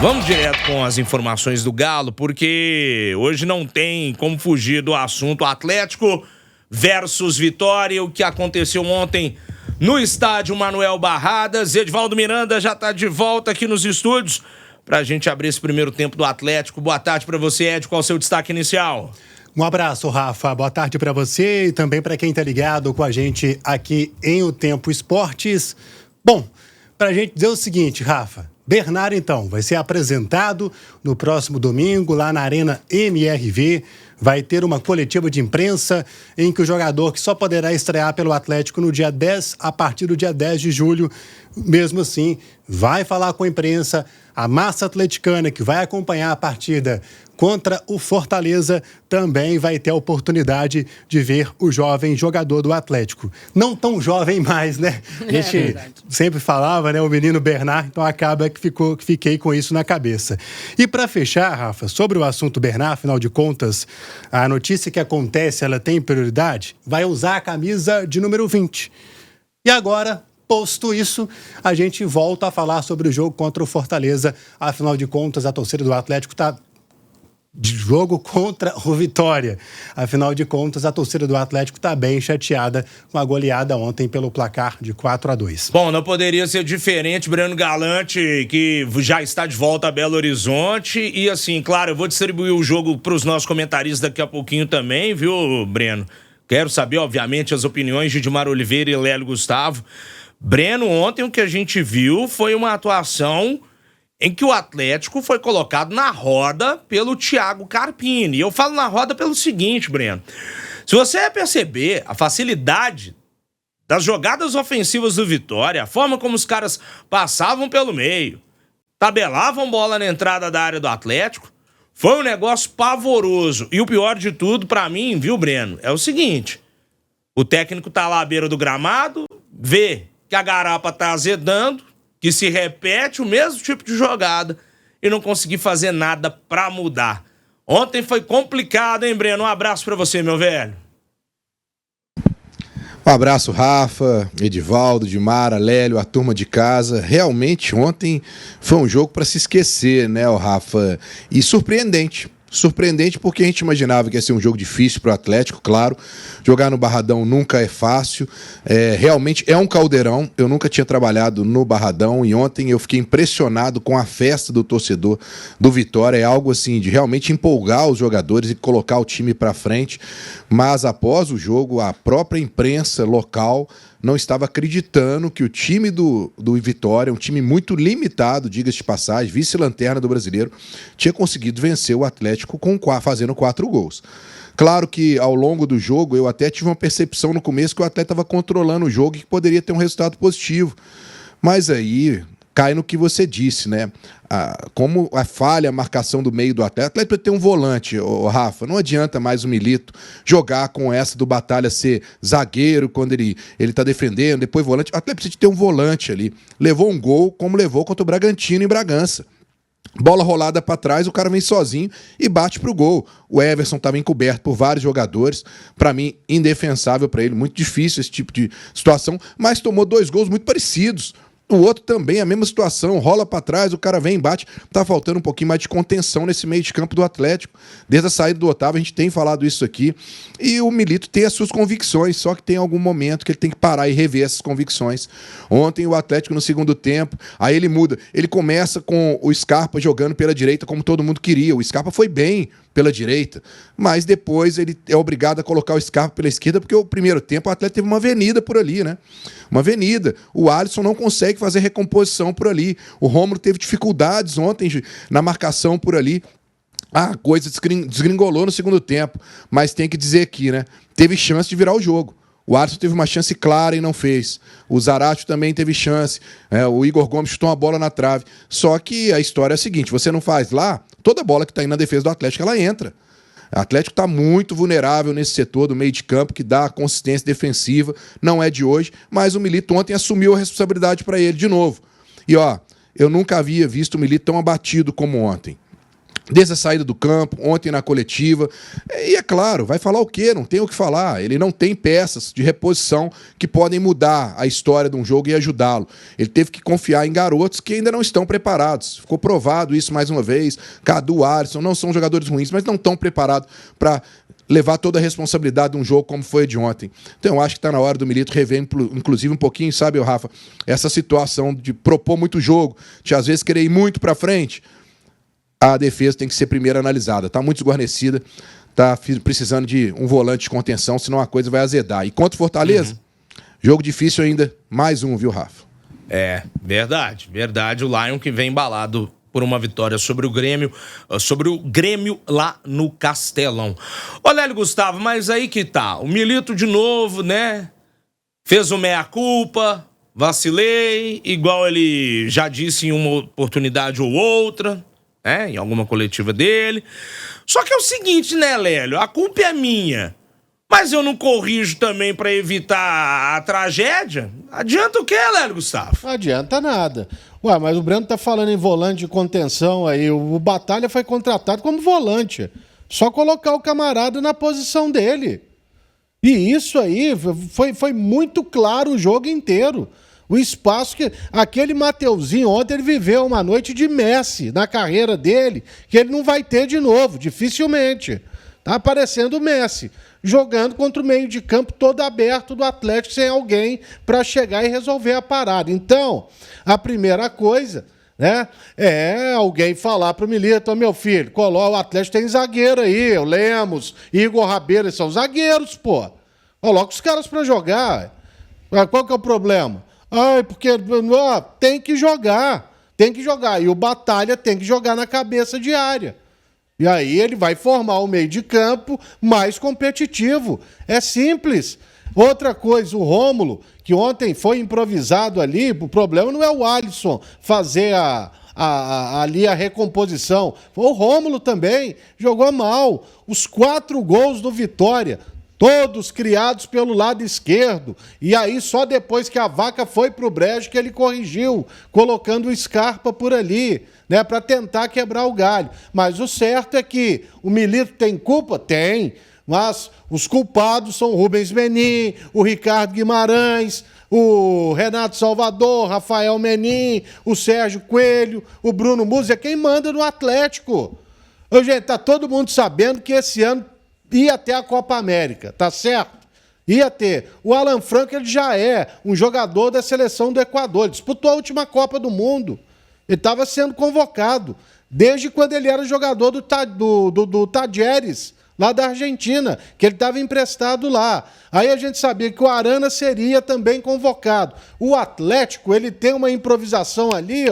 Vamos direto com as informações do Galo, porque hoje não tem como fugir do assunto Atlético versus Vitória, o que aconteceu ontem no estádio Manuel Barradas. Edivaldo Miranda já está de volta aqui nos estúdios para a gente abrir esse primeiro tempo do Atlético. Boa tarde para você, Ed. Qual é o seu destaque inicial? Um abraço, Rafa. Boa tarde para você e também para quem está ligado com a gente aqui em O Tempo Esportes. Bom, para a gente dizer o seguinte, Rafa. Bernard, então, vai ser apresentado no próximo domingo lá na Arena MRV. Vai ter uma coletiva de imprensa em que o jogador, que só poderá estrear pelo Atlético no dia 10, a partir do dia 10 de julho, mesmo assim, vai falar com a imprensa. A massa atleticana, que vai acompanhar a partida contra o Fortaleza, também vai ter a oportunidade de ver o jovem jogador do Atlético. Não tão jovem mais, né? A gente sempre falava, né? O menino Bernard, então acaba que fiquei com isso na cabeça. E para fechar, Rafa, sobre o assunto Bernard, afinal de contas, a notícia que acontece, ela tem prioridade, vai usar a camisa de número 20. E agora, posto isso, a gente volta a falar sobre o jogo contra o Fortaleza. Afinal de contas, a torcida do Atlético está de jogo contra o Vitória. Afinal de contas, a torcida do Atlético está bem chateada com a goleada ontem pelo placar de 4-2. Bom, não poderia ser diferente, Breno Galante, que já está de volta a Belo Horizonte. E assim, claro, eu vou distribuir o jogo para os nossos comentaristas daqui a pouquinho também, viu, Breno? Quero saber, obviamente, as opiniões de Edmar Oliveira e Lélio Gustavo. Breno, ontem o que a gente viu foi uma atuação em que o Atlético foi colocado na roda pelo Thiago Carpini. E eu falo na roda pelo seguinte, Breno. Se você perceber a facilidade das jogadas ofensivas do Vitória, a forma como os caras passavam pelo meio, tabelavam bola na entrada da área do Atlético, foi um negócio pavoroso. E o pior de tudo, pra mim, viu, Breno, é o seguinte. O técnico tá lá à beira do gramado, vê que a garapa tá azedando, que se repete o mesmo tipo de jogada e não conseguir fazer nada pra mudar. Ontem foi complicado, hein, Breno? Um abraço pra você, meu velho. Um abraço, Rafa, Edivaldo, Dimara, Lélio, a turma de casa. Realmente, ontem foi um jogo pra se esquecer, né, Rafa? E surpreendente. Surpreendente porque a gente imaginava que ia ser um jogo difícil para o Atlético, claro. Jogar no Barradão nunca é fácil. Realmente é um caldeirão. Eu nunca tinha trabalhado no Barradão e ontem eu fiquei impressionado com a festa do torcedor do Vitória. É algo assim de realmente empolgar os jogadores e colocar o time para frente. Mas após o jogo, a própria imprensa local não estava acreditando que o time do Vitória, um time muito limitado, diga-se de passagem, vice-lanterna do Brasileiro, tinha conseguido vencer o Atlético fazendo 4 gols. Claro que ao longo do jogo eu até tive uma percepção no começo que o Atlético estava controlando o jogo e que poderia ter um resultado positivo. Mas aí cai no que você disse, né? Como a falha, a marcação do meio do Atlético. O Atlético precisa ter um volante, Rafa. Não adianta mais o Milito jogar com essa do Batalha ser zagueiro quando ele tá defendendo, depois volante. O Atlético precisa ter um volante ali. Levou um gol, como levou contra o Bragantino em Bragança. Bola rolada para trás, o cara vem sozinho e bate pro gol. O Everson estava encoberto por vários jogadores. Para mim, indefensável para ele. Muito difícil esse tipo de situação. Mas tomou 2 gols muito parecidos. O outro também, a mesma situação, rola para trás, o cara vem e bate. Tá faltando um pouquinho mais de contenção nesse meio de campo do Atlético. Desde a saída do Otávio, a gente tem falado isso aqui. E o Milito tem as suas convicções, só que tem algum momento que ele tem que parar e rever essas convicções. Ontem o Atlético no segundo tempo, aí ele muda. Ele começa com o Scarpa jogando pela direita como todo mundo queria. O Scarpa foi bem pela direita, mas depois ele é obrigado a colocar o Scarpa pela esquerda, porque o primeiro tempo o Atlético teve uma avenida por ali, né? Uma avenida. O Alisson não consegue fazer recomposição por ali. O Rômulo teve dificuldades ontem na marcação por ali. A coisa desgringolou no segundo tempo, mas tem que dizer aqui, né? Teve chance de virar o jogo. O Alisson teve uma chance clara e não fez. O Zaratio também teve chance. O Igor Gomes chutou uma bola na trave. Só que a história é a seguinte, você não faz lá, toda bola que está indo na defesa do Atlético, ela entra. O Atlético está muito vulnerável nesse setor do meio de campo, que dá consistência defensiva. Não é de hoje, mas o Milito ontem assumiu a responsabilidade para ele de novo. E eu nunca havia visto o Milito tão abatido como ontem. Desde a saída do campo, ontem na coletiva. E é claro, vai falar o quê? Não tem o que falar. Ele não tem peças de reposição que podem mudar a história de um jogo e ajudá-lo. Ele teve que confiar em garotos que ainda não estão preparados. Ficou provado isso mais uma vez. Cadu, Alisson, não são jogadores ruins, mas não estão preparados para levar toda a responsabilidade de um jogo como foi de ontem. Então eu acho que está na hora do Milito rever, inclusive, um pouquinho, sabe, Rafa, essa situação de propor muito jogo, de às vezes querer ir muito para frente. A defesa tem que ser primeiro analisada. Está muito desguarnecida, está precisando de um volante de contenção, senão a coisa vai azedar. E contra o Fortaleza, jogo difícil ainda, mais um, viu, Rafa? É, verdade. O Lion que vem embalado por uma vitória sobre o Grêmio lá no Castelão. Ô, Lélio Gustavo, mas aí que tá. O Milito de novo, né? Fez o meia-culpa, vacilei, igual ele já disse em uma oportunidade ou outra, em alguma coletiva dele. Só que é o seguinte, né, Lélio? A culpa é minha, mas eu não corrijo também pra evitar a tragédia? Adianta o quê, Lélio Gustavo? Não adianta nada. Ué, mas o Breno tá falando em volante de contenção aí. O Batalha foi contratado como volante. Só colocar o camarada na posição dele. E isso aí foi muito claro o jogo inteiro. O espaço que... Aquele Mateuzinho ontem, ele viveu uma noite de Messi na carreira dele, que ele não vai ter de novo, dificilmente. Tá aparecendo o Messi, jogando contra o meio de campo todo aberto do Atlético, sem alguém para chegar e resolver a parada. Então, a primeira coisa, né, é alguém falar para o Milito: meu filho, o Atlético tem zagueiro aí, o Lemos, Igor Rabelo, eles são zagueiros, pô. Coloca os caras para jogar. Qual que é o problema? Porque tem que jogar. E o Batalha tem que jogar na cabeça de área. E aí ele vai formar o meio de campo mais competitivo. É simples. Outra coisa, o Rômulo, que ontem foi improvisado ali, o problema não é o Alisson fazer ali a recomposição. O Rômulo também jogou mal. Os 4 gols do Vitória, todos criados pelo lado esquerdo. E aí, só depois que a vaca foi pro brejo que ele corrigiu, colocando o Scarpa por ali, né, para tentar quebrar o galho. Mas o certo é que o Milito tem culpa? Tem. Mas os culpados são o Rubens Menin, o Ricardo Guimarães, o Renato Salvador, Rafael Menin, o Sérgio Coelho, o Bruno Musi. É quem manda no Atlético. Ô, gente, tá todo mundo sabendo que esse ano ia ter a Copa América, tá certo? Ia ter. O Alan Franco, ele já é um jogador da seleção do Equador. Ele disputou a última Copa do Mundo. Ele estava sendo convocado desde quando ele era jogador do Tajeres, lá da Argentina, que ele estava emprestado lá. Aí a gente sabia que o Arana seria também convocado. O Atlético, ele tem uma improvisação ali,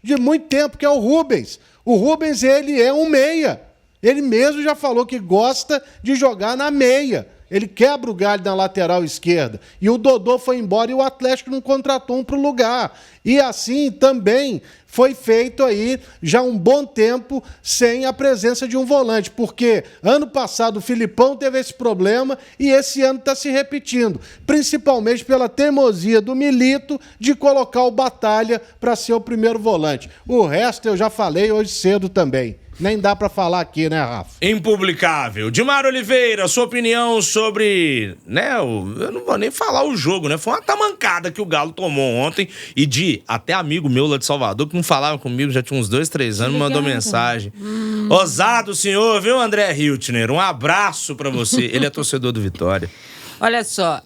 de muito tempo, que é o Rubens. O Rubens, ele é um meia. Ele mesmo já falou que gosta de jogar na meia. Ele quebra o galho na lateral esquerda. E o Dodô foi embora e o Atlético não contratou um para o lugar. E assim também foi feito aí já um bom tempo sem a presença de um volante. Porque ano passado o Filipão teve esse problema e esse ano está se repetindo. Principalmente pela teimosia do Milito de colocar o Batalha para ser o primeiro volante. O resto eu já falei hoje cedo também. Nem dá pra falar aqui, né, Rafa? Impublicável. Dimar Oliveira, sua opinião sobre, né, eu não vou nem falar o jogo, né? Foi uma tamancada que o Galo tomou ontem e até amigo meu lá de Salvador, que não falava comigo, já tinha uns 2, 3 anos, mandou mensagem. Ousado senhor, viu, André Hiltner? Um abraço pra você. Ele é torcedor do Vitória. Olha só,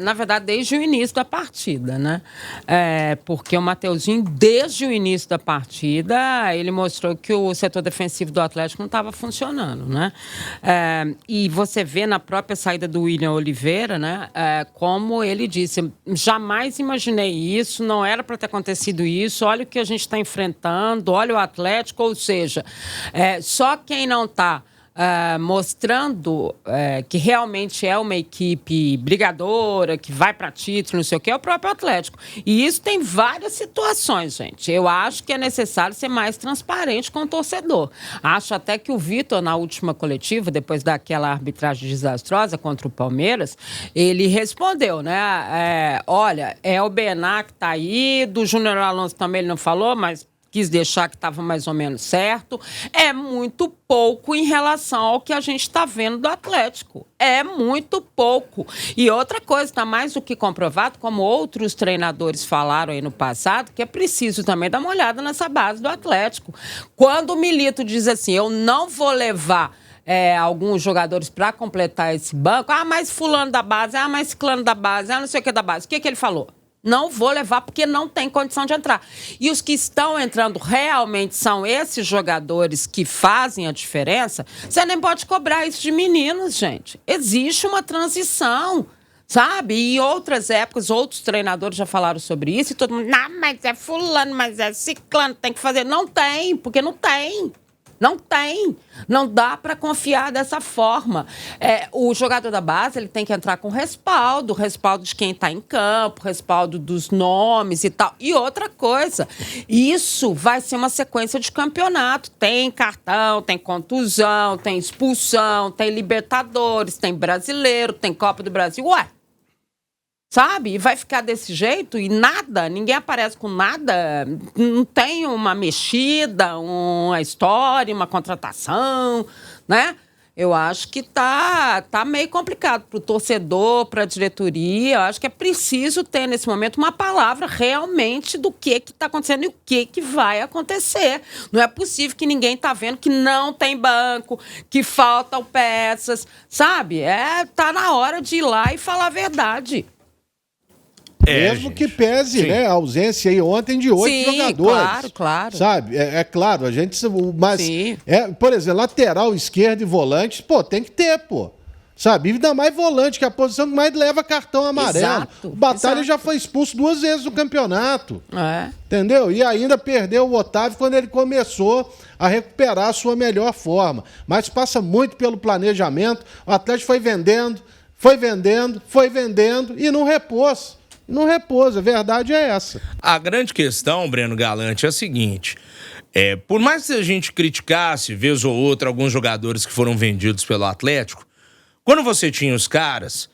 na verdade, desde o início da partida, né? Porque o Mateuzinho, desde o início da partida, ele mostrou que o setor defensivo do Atlético não estava funcionando, né? E você vê na própria saída do William Oliveira, né? Como ele disse, jamais imaginei isso, não era para ter acontecido isso, olha o que a gente está enfrentando, olha o Atlético, ou seja, só quem não está mostrando que realmente é uma equipe brigadora, que vai para título, não sei o que, é o próprio Atlético. E isso tem várias situações, gente. Eu acho que é necessário ser mais transparente com o torcedor. Acho até que o Vitor, na última coletiva, depois daquela arbitragem desastrosa contra o Palmeiras, ele respondeu, né? Olha, é o Bená que tá aí, do Júnior Alonso também ele não falou, mas quis deixar que estava mais ou menos certo, é muito pouco em relação ao que a gente está vendo do Atlético. É muito pouco. E outra coisa, está mais do que comprovado, como outros treinadores falaram aí no passado, que é preciso também dar uma olhada nessa base do Atlético. Quando o Milito diz assim, eu não vou levar alguns jogadores para completar esse banco, mas fulano da base, mas ciclano da base, não sei o que da base. O que ele falou? Não vou levar porque não tem condição de entrar. E os que estão entrando realmente são esses jogadores que fazem a diferença. Você nem pode cobrar isso de meninos, gente. Existe uma transição, sabe? E em outras épocas, outros treinadores já falaram sobre isso e todo mundo, não, mas é fulano, mas é ciclano, tem que fazer. Não tem, porque não tem. Não tem. Não dá para confiar dessa forma. O jogador da base ele tem que entrar com respaldo de quem está em campo, respaldo dos nomes e tal. E outra coisa, isso vai ser uma sequência de campeonato. Tem cartão, tem contusão, tem expulsão, tem Libertadores, tem Brasileiro, tem Copa do Brasil. Ué! Sabe? E vai ficar desse jeito e nada, ninguém aparece com nada, não tem uma mexida, uma história, uma contratação, né? Eu acho que tá meio complicado para o torcedor, para a diretoria. Eu acho que é preciso ter, nesse momento, uma palavra realmente do que está acontecendo e o que vai acontecer. Não é possível que ninguém está vendo que não tem banco, que faltam peças, sabe? Tá na hora de ir lá e falar a verdade. Mesmo que pese, né, a ausência aí ontem de 8 jogadores. Claro. Sabe? É claro, a gente... Mas, por exemplo, lateral, esquerdo e volante, tem que ter, Sabe? E ainda mais volante, que é a posição que mais leva cartão amarelo. Exato, o Batalha já foi expulso 2 vezes no campeonato. Entendeu? E ainda perdeu o Otávio quando ele começou a recuperar a sua melhor forma. Mas passa muito pelo planejamento. O Atlético foi vendendo e não repôs. Não repousa, a verdade é essa. A grande questão, Breno Galante, é a seguinte, por mais que a gente criticasse, vez ou outra, alguns jogadores que foram vendidos pelo Atlético, quando você tinha os caras,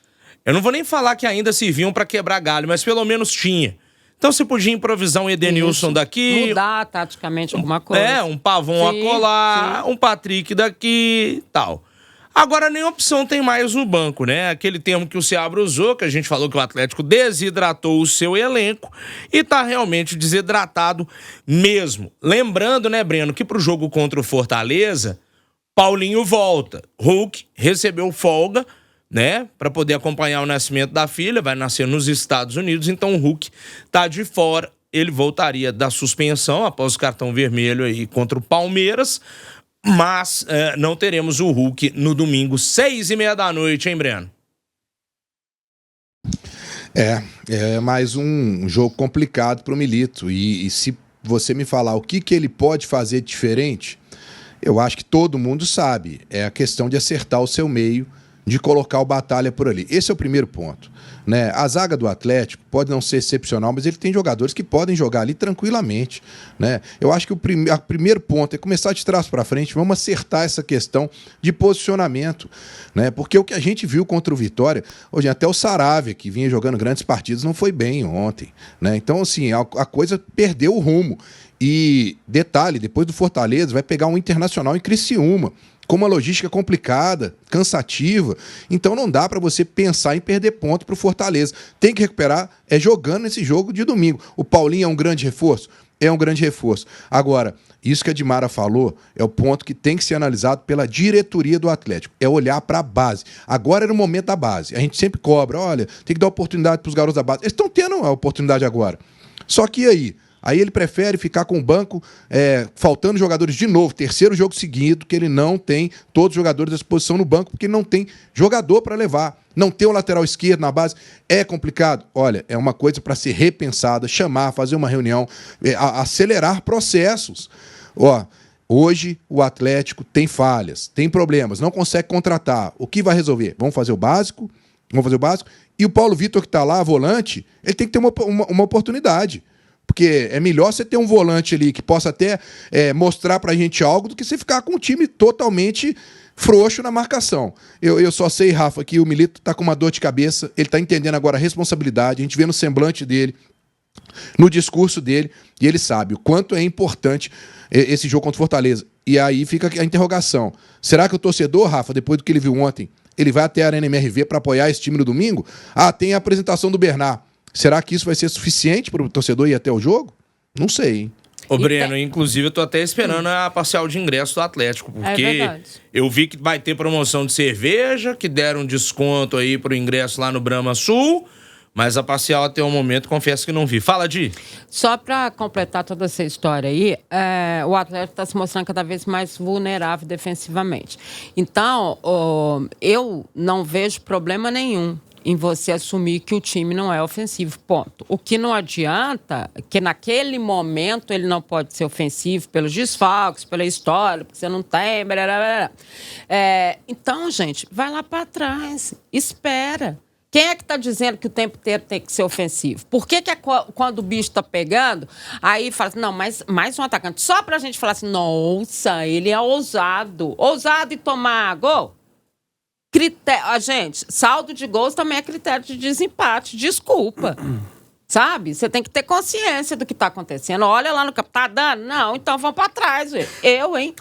eu não vou nem falar que ainda serviam para quebrar galho, mas pelo menos tinha. Então você podia improvisar um Edenilson daqui... Mudar taticamente alguma coisa. Um Pavão acolá, um Patrick daqui e tal. Agora, nem opção tem mais no banco, né? Aquele termo que o Seabra usou, que a gente falou que o Atlético desidratou o seu elenco e tá realmente desidratado mesmo. Lembrando, né, Breno, que pro jogo contra o Fortaleza, Paulinho volta. Hulk recebeu folga, né, para poder acompanhar o nascimento da filha, vai nascer nos Estados Unidos, então o Hulk tá de fora. Ele voltaria da suspensão após o cartão vermelho aí contra o Palmeiras. Mas não teremos o Hulk no domingo, 6h30 da noite, hein, Breno? É mais um jogo complicado para o Milito. E se você me falar o que ele pode fazer diferente, eu acho que todo mundo sabe. É a questão de acertar o seu meio, de colocar o Batalha por ali. Esse é o primeiro ponto, né? A zaga do Atlético pode não ser excepcional, mas ele tem jogadores que podem jogar ali tranquilamente, né? Eu acho que o primeiro ponto é começar de trás para frente, vamos acertar essa questão de posicionamento, né? Porque o que a gente viu contra o Vitória, hoje até o Saravia, que vinha jogando grandes partidas, não foi bem ontem, né? Então, assim, a coisa perdeu o rumo. E, detalhe, depois do Fortaleza, vai pegar um Internacional em Criciúma, com uma logística complicada, cansativa. Então não dá para você pensar em perder ponto para o Fortaleza. Tem que recuperar jogando nesse jogo de domingo. O Paulinho é um grande reforço? É um grande reforço. Agora, isso que a Dimara falou é o ponto que tem que ser analisado pela diretoria do Atlético. É olhar para a base. Agora era o momento da base. A gente sempre cobra, olha, tem que dar oportunidade para os garotos da base. Eles estão tendo a oportunidade agora. Só que aí ele prefere ficar com o banco faltando jogadores de novo, terceiro jogo seguido, que ele não tem todos os jogadores à disposição no banco, porque ele não tem jogador para levar. Não ter um lateral esquerdo na base é complicado. Olha, é uma coisa para ser repensada, chamar, fazer uma reunião, acelerar processos. Hoje o Atlético tem falhas, tem problemas, não consegue contratar. O que vai resolver? Vamos fazer o básico? E o Paulo Vitor, que está lá, volante, ele tem que ter uma oportunidade. Porque é melhor você ter um volante ali que possa até mostrar pra gente algo do que você ficar com um time totalmente frouxo na marcação. Eu só sei, Rafa, que o Milito tá com uma dor de cabeça, ele tá entendendo agora a responsabilidade, a gente vê no semblante dele no discurso dele, e ele sabe o quanto é importante esse jogo contra o Fortaleza. E aí fica a interrogação. Será que o torcedor, Rafa, depois do que ele viu ontem, ele vai até a Arena MRV para apoiar esse time no domingo? Tem a apresentação do Bernard. Será que isso vai ser suficiente para o torcedor ir até o jogo? Não sei, hein? Ô, Breno, inclusive eu tô até esperando a parcial de ingresso do Atlético, porque eu vi que vai ter promoção de cerveja, que deram desconto aí pro ingresso lá no Brahma Sul, mas a parcial até o momento, confesso que não vi. Fala, Di. Só para completar toda essa história aí, o Atlético está se mostrando cada vez mais vulnerável defensivamente. Então, eu não vejo problema nenhum em você assumir que o time não é ofensivo, ponto. O que não adianta, que naquele momento ele não pode ser ofensivo pelos desfalques, pela história, porque você não tem... Blá, blá, blá. Então, gente, vai lá para trás, espera. Quem é que está dizendo que o tempo inteiro tem que ser ofensivo? Por que quando o bicho está pegando, aí fala assim, não, mas mais um atacante. Só para a gente falar assim, nossa, ele é ousado. Ousado em tomar gol? Gente, saldo de gols também é critério de desempate. Desculpa. Sabe? Você tem que ter consciência do que está acontecendo. Olha lá no campo, tá dando? Não, então vamos para trás. Hein?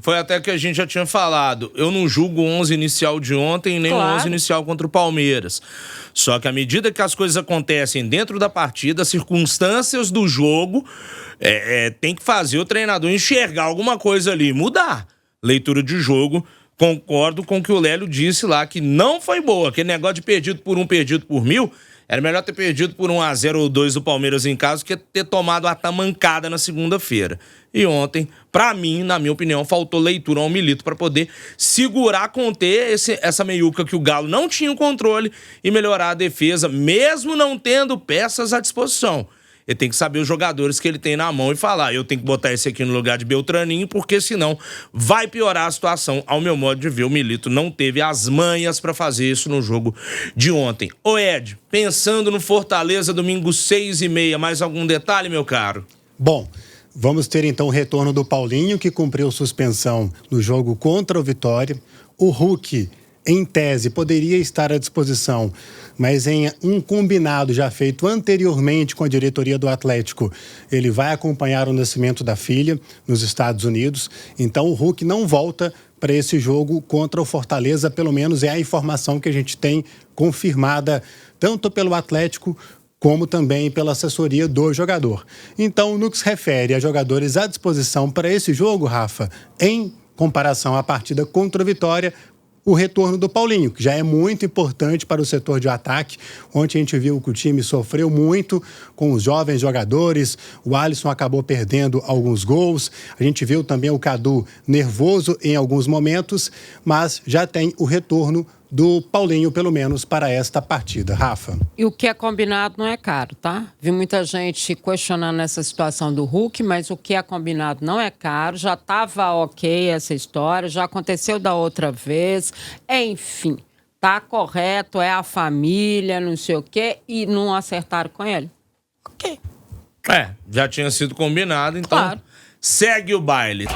Foi até que a gente já tinha falado. Eu não julgo o 11 inicial de ontem, nem o 11 inicial contra o Palmeiras. Só que à medida que as coisas acontecem dentro da partida, as circunstâncias do jogo, tem que fazer o treinador enxergar alguma coisa ali, mudar. Leitura de jogo. Concordo com o que o Lélio disse lá, que não foi boa. Aquele negócio de perdido por 1, perdido por 1000, era melhor ter perdido por 1-0 ou 2 do Palmeiras em casa que ter tomado a tamancada na segunda-feira. E ontem, pra mim, na minha opinião, faltou leitura ao Milito para poder segurar, conter essa meiuca que o Galo não tinha o controle e melhorar a defesa, mesmo não tendo peças à disposição. Ele tem que saber os jogadores que ele tem na mão e falar, eu tenho que botar esse aqui no lugar de Beltraninho, porque senão vai piorar a situação. Ao meu modo de ver, o Milito não teve as manhas para fazer isso no jogo de ontem. Ô Ed, pensando no Fortaleza, domingo 6h30, mais algum detalhe, meu caro? Bom, vamos ter então o retorno do Paulinho, que cumpriu suspensão no jogo contra o Vitória. O Hulk, em tese, poderia estar à disposição, mas em um combinado já feito anteriormente com a diretoria do Atlético, ele vai acompanhar o nascimento da filha nos Estados Unidos. Então o Hulk não volta para esse jogo contra o Fortaleza, pelo menos é a informação que a gente tem confirmada tanto pelo Atlético como também pela assessoria do jogador. Então, no que se refere a jogadores à disposição para esse jogo, Rafa, em comparação à partida contra o Vitória, o retorno do Paulinho, que já é muito importante para o setor de ataque. Ontem a gente viu que o time sofreu muito com os jovens jogadores, o Alisson acabou perdendo alguns gols, a gente viu também o Cadu nervoso em alguns momentos, mas já tem o retorno do Paulinho, pelo menos, para esta partida. Rafa. E o que é combinado não é caro, tá? Vi muita gente questionando essa situação do Hulk, mas o que é combinado não é caro. Já estava ok essa história, já aconteceu da outra vez. Enfim, tá correto, é a família, não sei o quê, e não acertaram com ele. Ok. Já tinha sido combinado, então segue o baile.